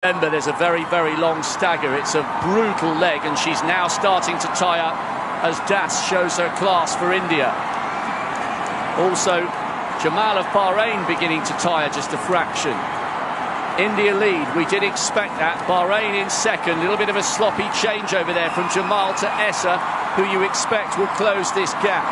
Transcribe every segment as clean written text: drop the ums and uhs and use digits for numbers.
Remember, there's a very, very long stagger. It's a brutal leg, and she's now starting to tie up as Das shows her class for India. Also, Jamal of Bahrain beginning to tire just a fraction. India lead, we did expect that. Bahrain in second, a little bit of a sloppy change over there from Jamal to Essa, who you expect will close this gap.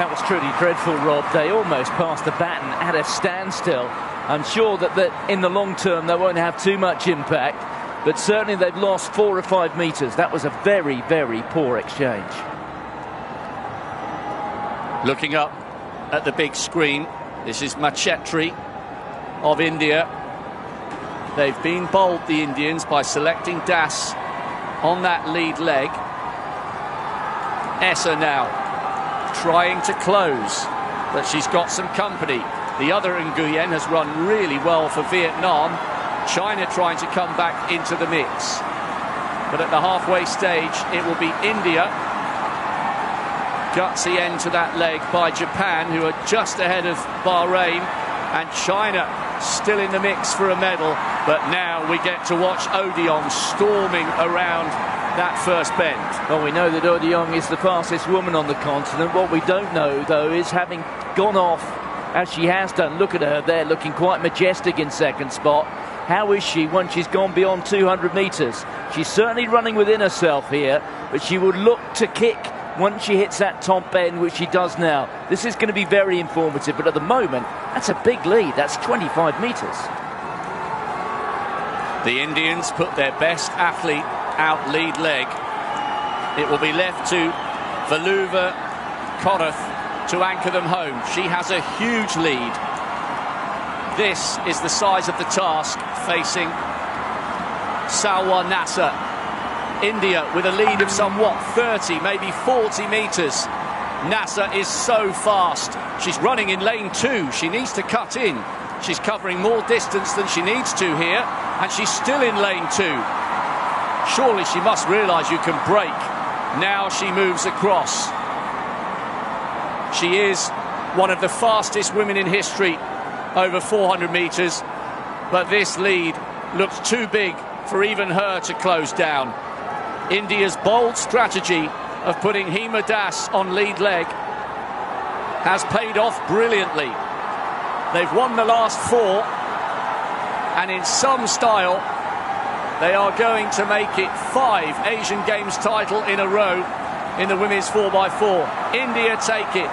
That was truly dreadful, Rob. They almost passed the baton at a standstill. I'm sure that in the long term they won't have too much impact, but certainly they've lost 4 or 5 metres. That was a very, very poor exchange. Looking up at the big screen, this is Machetri of India. They've been bold, the Indians, by selecting Das on that lead leg. Essa now trying to close, but she's got some company. The other Nguyen has run really well for Vietnam. China trying to come back into the mix. But at the halfway stage, it will be India. Gutsy end to that leg by Japan, who are just ahead of Bahrain. And China still in the mix for a medal. But now we get to watch Odion storming around that first bend. Well, we know that Odion is the fastest woman on the continent. What we don't know, though, is having gone off as she has done. Look at her there, looking quite majestic in second spot. How is she once she's gone beyond 200 metres? She's certainly running within herself here, but she would look to kick once she hits that top bend, which she does now. This is going to be very informative, but at the moment, that's a big lead. That's 25 metres. The Indians put their best athlete out lead leg. It will be left to Valuva Korath to anchor them home. She has a huge lead. This is the size of the task facing Salwa Nasser. India with a lead of somewhat 30, maybe 40 metres. Nasser is so fast. She's running in lane 2. She needs to cut in. She's covering more distance than she needs to here, and she's still in lane 2. Surely she must realise you can break. Now she moves across. She is one of the fastest women in history over 400 metres, but this lead looks too big for even her to close down. India's bold strategy of putting Hima Das on lead leg has paid off brilliantly. They've won the last 4, and in some style they are going to make it 5 Asian Games title in a row in the women's 4x4. India take it.